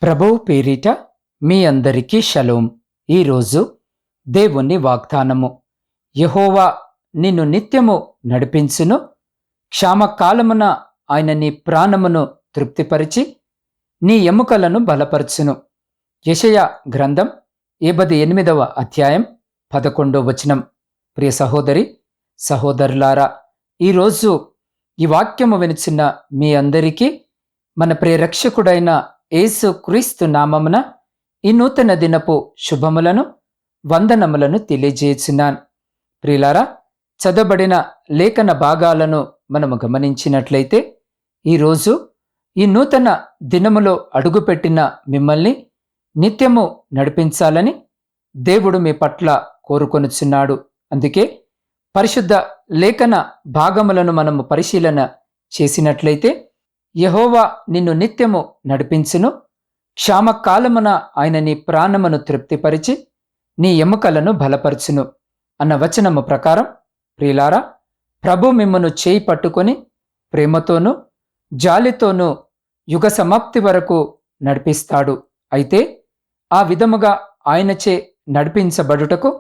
ప్రభువు పేరిట మీ అందరికీ షలోం. ఈరోజు దేవుని వాగ్దానము. యెహోవా నిన్ను నిత్యము నడిపించును, క్షామకాలమున ఆయన నీ ప్రాణమును తృప్తిపరిచి నీ ఎముకలను బలపరచును. యెషయా గ్రంథం 58వ అధ్యాయం 11వ వచనం. ప్రియ సహోదరి సహోదరులారా, ఈరోజు ఈ వాక్యము వినిచిన మీ అందరికీ మన ప్రియరక్షకుడైన యేసు క్రీస్తు నామమున ఈ నూతన దినపు శుభములను వందనములను తెలియజేయుచున్నాను. ప్రియులారా, చదవబడిన లేఖన భాగాలను మనము గమనించినట్లయితే ఈరోజు ఈ నూతన దినములో అడుగుపెట్టిన మిమ్మల్ని నిత్యము నడిపించాలని దేవుడు మీ పట్ల కోరుకొనుచున్నాడు. అందుకే పరిశుద్ధ లేఖన భాగములను మనము పరిశీలన చేసినట్లయితే యెహోవా నిన్ను నిత్యము నడిపించును, క్షామకాలమున ఆయన నీ ప్రాణమును తృప్తిపరిచి నీ ఎముకలను బలపరచును అన్న వచనము ప్రకారం ప్రియులారా, ప్రభు మిమ్మును చేయి పట్టుకొని ప్రేమతోనూ జాలితోనూ యుగ సమాప్తి వరకు నడిపిస్తాడు. అయితే ఆ విధముగా ఆయనచే నడిపించబడుటకు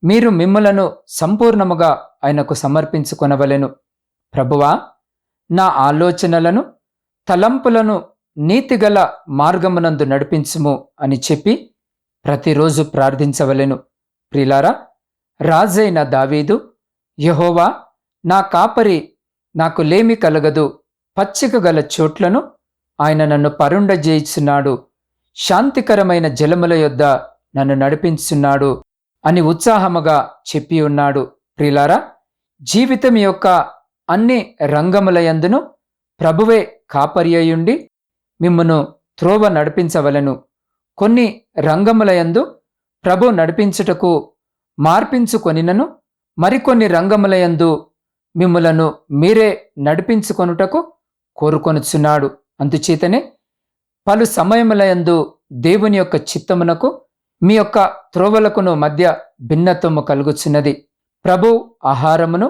మీరు మిమ్ములను సంపూర్ణముగా ఆయనకు సమర్పించుకొనవలెను. ప్రభువా, నా ఆలోచనలను తలంపులను నీతిగల మార్గమునందు నడిపించుము అని చెప్పి ప్రతిరోజు ప్రార్థించవలెను. ప్రియులారా, రాజైన దావీదు, యెహోవా నా కాపరి, నాకు లేమి కలగదు, పచ్చిక గల చోట్లను ఆయన నన్ను పరుండజేయుచున్నాడు, శాంతికరమైన జలముల యొద్ద నన్ను నడిపించున్నాడు అని ఉత్సాహముగా చెప్పి ఉన్నాడు. ప్రియులారా, జీవితం యొక్క అన్ని రంగములయందును ప్రభువే కాపరియయుండి మిమ్మును త్రోవ నడిపించవలెను. కొన్ని రంగములయందు ప్రభు నడిపించుటకు మార్పించుకొనినను, మరికొన్ని రంగములయందు మిమ్ములను మీరే నడిపించుకొనుటకు కోరుకొనుచున్నాడు. అందుచేతనే పలు సమయములయందు దేవుని యొక్క చిత్తమునకు మీ యొక్క త్రోవలకును మధ్య భిన్నత్వము కలుగుచున్నది. ప్రభు ఆహారమును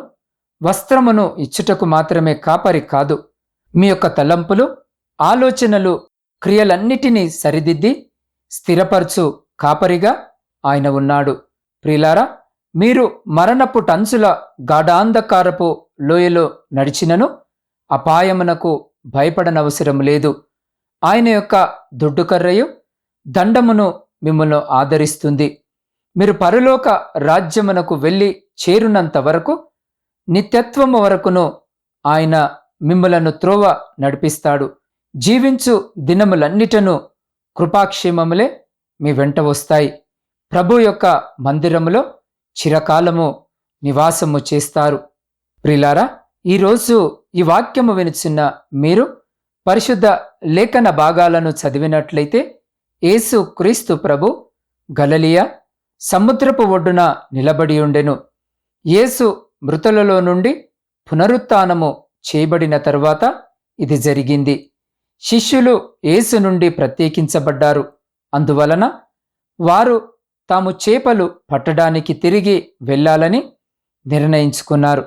వస్త్రమును ఇచ్చుటకు మాత్రమే కాపరి కాదు, మీ యొక్క తలంపులు, ఆలోచనలు, క్రియలన్నిటినీ సరిదిద్ది స్థిరపరచు కాపరిగా ఆయన ఉన్నాడు. ప్రియులారా, మీరు మరణపు టంచుల గాఢాంధకారపు లోయలో నడిచినను అపాయమునకు భయపడనవసరం లేదు. ఆయన యొక్క దుడ్డుకర్రయు దండమును మిమ్మల్ని ఆదరిస్తుంది. మీరు పరలోక రాజ్యమునకు వెళ్ళి చేరునంత వరకు, నిత్యత్వము వరకును ఆయన మిమ్ములను త్రోవ నడిపిస్తాడు. జీవించు దినములన్నిటను కృపాక్షేమములే మీ వెంట వస్తాయి. ప్రభు యొక్క మందిరములో చిరకాలము నివాసము చేస్తారు. ప్రియులారా, ఈరోజు ఈ వాక్యము వినుచున్న మీరు పరిశుద్ధ లేఖన భాగాలను చదివినట్లయితే యేసు క్రీస్తు ప్రభు గలిలయ సముద్రపు ఒడ్డున నిలబడి ఉండెను. యేసు మృతులలో నుండి పునరుత్థానము చేయబడిన తరువాత ఇది జరిగింది. శిష్యులు యేసు నుండి ప్రత్యేకించబడ్డారు. అందువలన వారు తాము చేపలు పట్టడానికి తిరిగి వెళ్ళాలని నిర్ణయించుకున్నారు.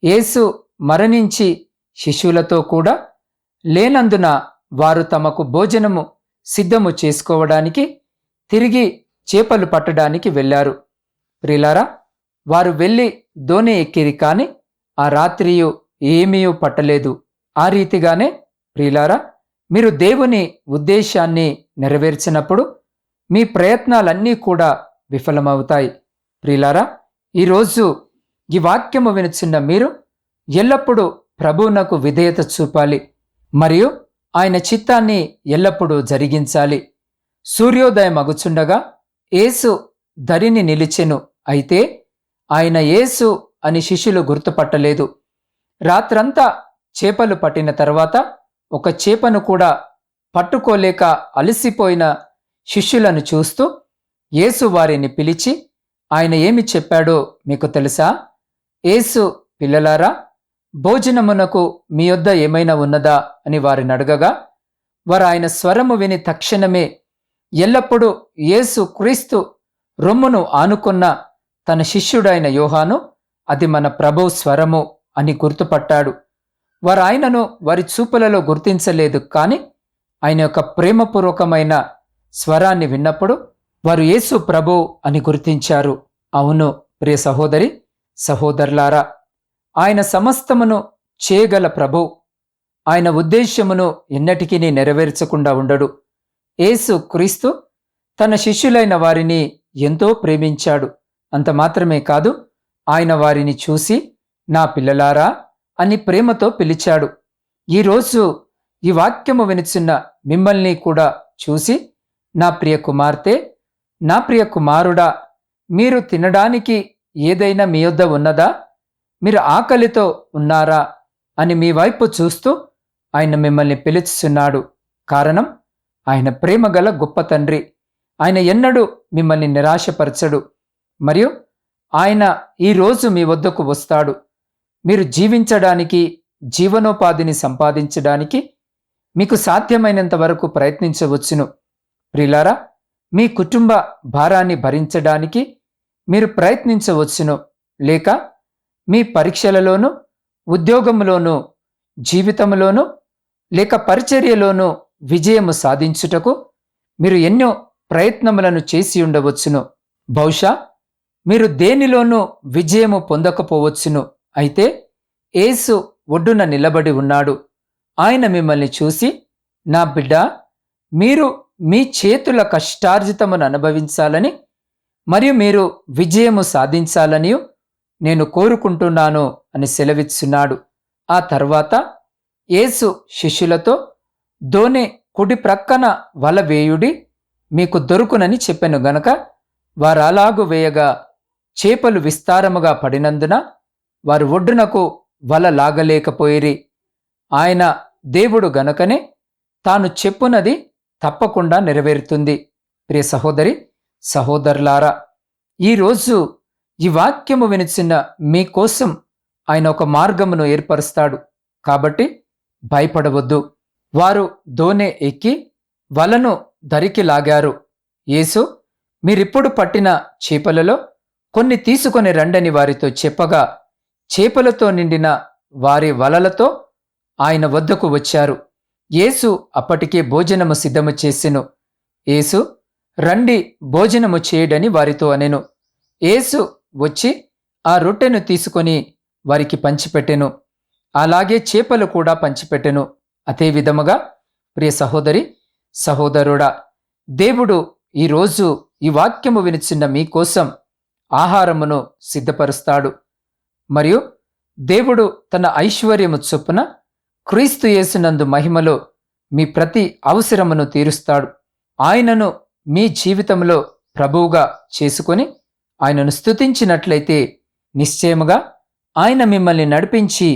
యేసు మరణించి శిష్యులతో కూడా లేనందున వారు తమకు భోజనము సిద్ధము చేసుకోవడానికి తిరిగి చేపలు పట్టడానికి వెళ్ళారు. ప్రియులారా, వారు వెళ్ళి దోణి ఎక్కిరి, కాని ఆ రాత్రియు ఏమీ పట్టలేదు. ఆ రీతిగానే ప్రియులారా, మీరు దేవుని ఉద్దేశాన్ని నెరవేర్చినప్పుడు మీ ప్రయత్నాలన్నీ కూడా విఫలమవుతాయి. ప్రియులారా, ఈరోజు ఈ వాక్యము వినుచున్న మీరు ఎల్లప్పుడూ ప్రభువునకు విధేయత చూపాలి మరియు ఆయన చిత్తాన్ని ఎల్లప్పుడూ జరిగించాలి. సూర్యోదయం అగుచుండగా యేసు ధరిని నిలిచెను. అయితే ఆయన యేసు అని శిష్యులు గుర్తుపట్టలేదు. రాత్రంతా చేపలు పట్టిన తర్వాత ఒక చేపను కూడా పట్టుకోలేక అలసిపోయిన శిష్యులను చూస్తూ యేసు వారిని పిలిచి ఆయన ఏమి చెప్పాడో మీకు తెలుసా? యేసు, పిల్లలారా, భోజనమునకు మీ యొద్ద ఏమైనా ఉన్నదా అని వారిని అడగగా, వారు ఆయన స్వరము విని తక్షణమే ఎల్లప్పుడూ యేసు క్రీస్తు రొమ్మును ఆనుకున్న తన శిష్యుడైన యోహాను, అది మన ప్రభువు స్వరము అని గుర్తుపట్టాడు. వారు ఆయనను వారి చూపులలో గుర్తించలేదు, కాని ఆయన యొక్క ప్రేమపూర్వకమైన స్వరాన్ని విన్నప్పుడు వారు యేసు ప్రభు అని గుర్తించారు. అవును ప్రియ సహోదరి సహోదరులారా, ఆయన సమస్తమును చేయగల ప్రభు. ఆయన ఉద్దేశ్యమును ఎన్నటికీ నెరవేర్చకుండా ఉండడు. యేసు క్రీస్తు తన శిష్యులైన వారిని ఎంతో ప్రేమించాడు. అంత మాత్రమే కాదు, ఆయన వారిని చూసి నా పిల్లలారా అని ప్రేమతో పిలిచాడు. ఈరోజు ఈ వాక్యము వినుచున్న మిమ్మల్ని కూడా చూసి నా ప్రియ కుమార్తె, నా ప్రియ కుమారుడా, మీరు తినడానికి ఏదైనా మీ యొద్ద ఉన్నదా? మీరు ఆకలితో ఉన్నారా అని మీ వైపు చూస్తూ ఆయన మిమ్మల్ని పిలుచుచున్నాడు. కారణం, ఆయన ప్రేమగల గొప్ప తండ్రి. ఆయన ఎన్నడూ మిమ్మల్ని నిరాశపరచడు. మరియు ఆయన ఈరోజు మీ వద్దకు వస్తాడు. మీరు జీవించడానికి, జీవనోపాధిని సంపాదించడానికి మీకు సాధ్యమైనంత వరకు ప్రయత్నించవచ్చును. ప్రియులారా, మీ కుటుంబ భారాన్ని భరించడానికి మీరు ప్రయత్నించవచ్చును. లేక మీ పరీక్షలలోనూ, ఉద్యోగంలోనూ, జీవితంలోనూ, లేక పరిచర్యలోనూ విజయము సాధించుటకు మీరు ఎన్నో ప్రయత్నములను చేసి ఉండవచ్చును. బహుశా మీరు దేనిలోనూ విజయము పొందకపోవచ్చును. అయితే యేసు ఒడ్డున నిలబడి ఉన్నాడు. ఆయన మిమ్మల్ని చూసి, నా బిడ్డ, మీరు మీ చేతుల కష్టార్జితమును అనుభవించాలని మరియు మీరు విజయము సాధించాలని నేను కోరుకుంటున్నాను అని సెలవిస్తున్నాడు. ఆ తర్వాత యేసు శిష్యులతో, దోనె కుడి ప్రక్కన వల వేయుడి, మీకు దొరుకునని చెప్పెను గనక వారు అలాగు వేయగా చేపలు విస్తారముగా పడినందున వారు ఒడ్డునకు వల లాగలేకపోయిరి. ఆయన దేవుడు గనుకనే తాను చెప్పునది తప్పకుండా నెరవేరుతుంది. ప్రియ సహోదరి సహోదరులారా, ఈరోజు ఈ వాక్యము వినిచిన మీకోసం ఆయన ఒక మార్గమును ఏర్పరుస్తాడు. కాబట్టి భయపడవద్దు. వారు దోనె ఎక్కి వలను దరికి లాగారు. యేసు, మీరిప్పుడు పట్టిన చేపలలో కొన్ని తీసుకొని రండని వారితో చెప్పగా చేపలతో నిండిన వారి వలలతో ఆయన వద్దకు వచ్చారు. యేసు అప్పటికే భోజనము సిద్ధము చేసెను. యేసు, రండి భోజనము చేయడని వారితో అనెను. యేసు వచ్చి ఆ రొట్టెను తీసుకొని వారికి పంచిపెట్టెను. అలాగే చేపలు కూడా పంచిపెట్టెను. అదే విధముగా ప్రియ సహోదరి సహోదరుడా, దేవుడు ఈరోజు ఈ వాక్యము వినిచిన్న మీకోసం ఆహారమును సిద్ధపరుస్తాడు. మరియు దేవుడు తన ఐశ్వర్యము చొప్పున క్రీస్తు యేసునందు మహిమలో మీ ప్రతి అవసరమును తీరుస్తాడు. ఆయనను మీ జీవితంలో ప్రభువుగా చేసుకొని ఆయనను స్తుతించినట్లయితే నిశ్చయముగా ఆయన మిమ్మల్ని నడిపించి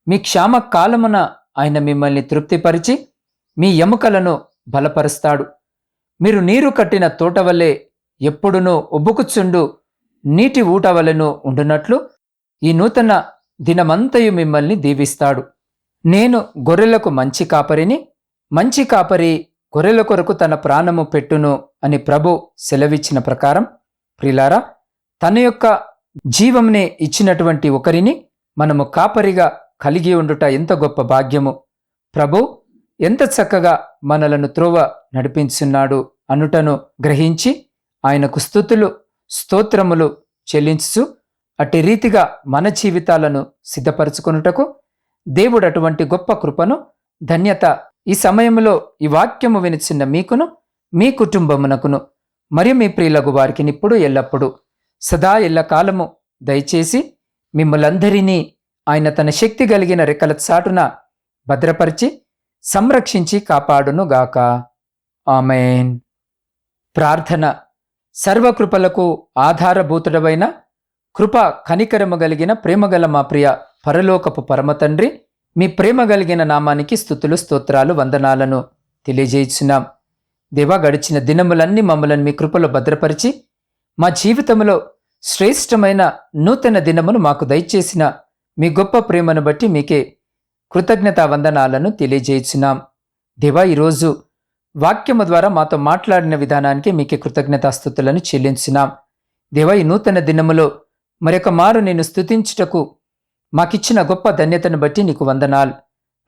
మీ క్షామకాలమున ఆయన మిమ్మల్ని తృప్తిపరిచి మీ ఎముకలను బలపరుస్తాడు. మీరు నీరు కట్టిన తోట వలె ఎప్పుడునూ ఉబ్బుకుచుండు నీటి ఊట వలెను ఉండునట్లు ఈ నూతన దినమంతయు మిమ్మల్ని దీవిస్తాడు. నేను గొర్రెలకు మంచి కాపరిని, మంచి కాపరి గొర్రెల కొరకు తన ప్రాణము పెట్టును అని ప్రభు సెలవిచ్చిన ప్రకారం, ప్రిలారా, తన యొక్క జీవంనే ఇచ్చినటువంటి ఒకరిని మనము కాపరిగా కలిగి ఉండుట ఎంత గొప్ప భాగ్యము. ప్రభు ఎంత చక్కగా మనలను త్రోవ నడిపించున్నాడు అనుటను గ్రహించి ఆయనకు స్తుతులు స్తోత్రములు చెల్లించు అట్టి రీతిగా మన జీవితాలను సిద్ధపరచుకొనుటకు దేవుడు అటువంటి గొప్ప కృపను, ధన్యత ఈ సమయంలో ఈ వాక్యము వినిచిన్న మీకును, మీ కుటుంబమునకును మరియు మీ ప్రియులకు వారికి ఇప్పుడు ఎల్లప్పుడూ సదా ఎల్లకాలము దయచేసి మిమ్మలందరినీ ఆయన తన శక్తి కలిగిన రెక్కల చాటున భద్రపరిచి సంరక్షించి కాపాడునుగాక. ఆమేన్. ప్రార్థన. సర్వకృపలకు ఆధారభూతుడవైన కృప కనికరము కలిగిన ప్రేమగల మా ప్రియ పరలోకపు పరమతండ్రి, మీ ప్రేమ కలిగిన నామానికి స్తుతులు స్తోత్రాలు వందనాలను తెలియజేయుచున్నాం. దేవా, గడిచిన దినములన్నీ మమ్మల్ని మీ కృపలో భద్రపరిచి మా జీవితంలో శ్రేష్టమైన నూతన దినమును మాకు దయచేసిన మీ గొప్ప ప్రేమను బట్టి మీకే కృతజ్ఞతా వందనాలను తెలియజేయుచున్నాం. దేవా, ఈరోజు వాక్యము ద్వారా మాతో మాట్లాడిన విధానానికి మీకే కృతజ్ఞతాస్తుతులను చెల్లించున్నాం. దేవా, ఈ నూతన దినములో మరొక మారు నేను స్తుతించుటకు మాకిచ్చిన గొప్ప ధన్యతను బట్టి నీకు వందనాలు.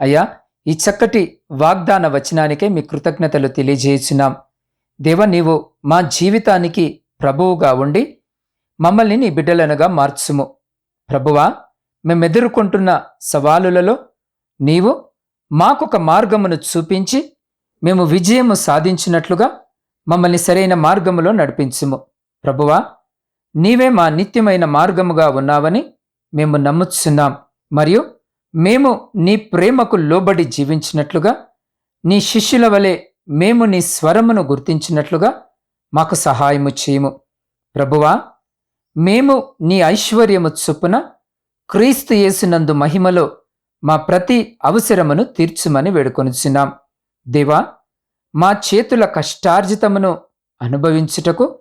అయ్యా, ఈ చక్కటి వాగ్దాన వచనానికే మీ కృతజ్ఞతలు తెలియజేస్తున్నాం. దేవా, నీవు మా జీవితానికి ప్రభువుగా ఉండి మమ్మల్ని నీ బిడ్డలనుగా మార్చుము. ప్రభువా, మేమెదుర్కొంటున్న సవాలులలో నీవు మాకొక మార్గమును చూపించి మేము విజయము సాధించినట్లుగా మమ్మల్ని సరైన మార్గములో నడిపించుము. ప్రభువా, నీవే మా నిత్యమైన మార్గముగా ఉన్నావని మేము నమ్ముచున్నాం. మరియు మేము నీ ప్రేమకు లోబడి జీవించినట్లుగా, నీ శిష్యుల వలె మేము నీ స్వరమును గుర్తించినట్లుగా మాకు సహాయము చేయము. ప్రభువా, మేము నీ ఐశ్వర్యము చొప్పున క్రీస్తు యేసునందు మహిమలో మా ప్రతి అవసరమును తీర్చుమని వేడుకొనుచున్నాం. దేవా, మా చేతుల కష్టార్జితమును అనుభవించుటకు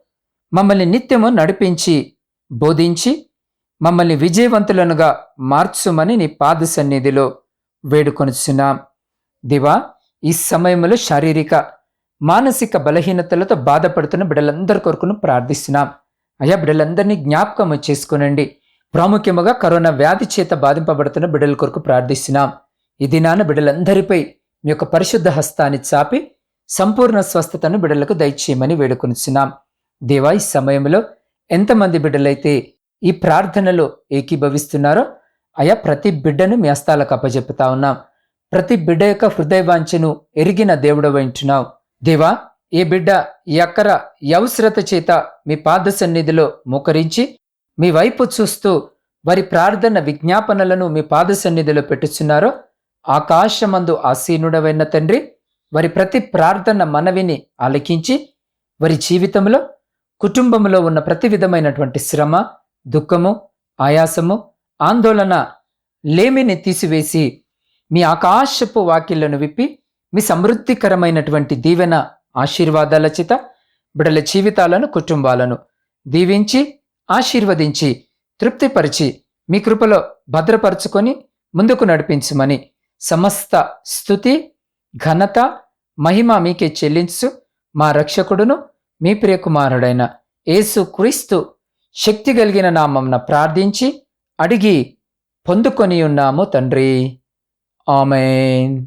మమ్మల్ని నిత్యము నడిపించి బోధించి మమ్మల్ని విజయవంతులనుగా మార్చుమని నీ పాద సన్నిధిలో వేడుకొనుచున్నాం. దేవా, ఈ సమయంలో శారీరక మానసిక బలహీనతలతో బాధపడుతున్న బిడ్డలందరి కొరకును ప్రార్థిస్తున్నాం. అయ్యా, బిడ్డలందరినీ జ్ఞాపకము చేసుకునండి. ప్రాముఖ్యముగా కరోనా వ్యాధి చేత బాధింపబడుతున్న బిడ్డల కొరకు ప్రార్థిస్తున్నాం. ఈ దినాన బిడ్డలందరిపై మీ యొక్క పరిశుద్ధ హస్తాన్ని చాపి సంపూర్ణ స్వస్థతను బిడ్డలకు దయచేయమని వేడుకొనిచున్నాం. దేవా, ఈ సమయంలో ఎంతమంది బిడ్డలైతే ఈ ప్రార్థనలో ఏకీభవిస్తున్నారో అయా, ప్రతి బిడ్డను మీ హస్తాలకు అప్పజెపుతా ఉన్నాం. ప్రతి బిడ్డ యొక్క హృదయవాంఛను ఎరిగిన దేవుడవు వింటున్నావు. దేవా, ఏ బిడ్డ ఈ అక్కర అవసరత చేత మీ పాద సన్నిధిలో మోకరించి మీ వైపు చూస్తూ వారి ప్రార్థన విజ్ఞాపనలను మీ పాద సన్నిధిలో పెట్టుచున్నారో, ఆకాశమందు ఆసీనుడవైన తండ్రి, వారి ప్రతి ప్రార్థన మనవిని ఆలకించి వారి జీవితంలో కుటుంబంలో ఉన్న ప్రతి విధమైనటువంటి శ్రమ, దుఃఖము, ఆయాసము, ఆందోళన లేమిని తీసివేసి మీ ఆకాశపు వాకిళ్లను విప్పి మీ సమృద్ధికరమైనటువంటి దీవెన ఆశీర్వాదాల చేత బిడ్డల జీవితాలను, కుటుంబాలను దీవించి ఆశీర్వదించి తృప్తిపరిచి మీ కృపలో భద్రపరుచుకొని ముందుకు నడిపించమని సమస్త స్తుతి, ఘనత, మహిమ మీకే చెల్లించు మా రక్షకుడును మీ ప్రియకుమారుడైన యేసు క్రీస్తు శక్తి కలిగిన నామమున ప్రార్థించి అడిగి పొందుకొని ఉన్నాము తండ్రి. ఆమేన్.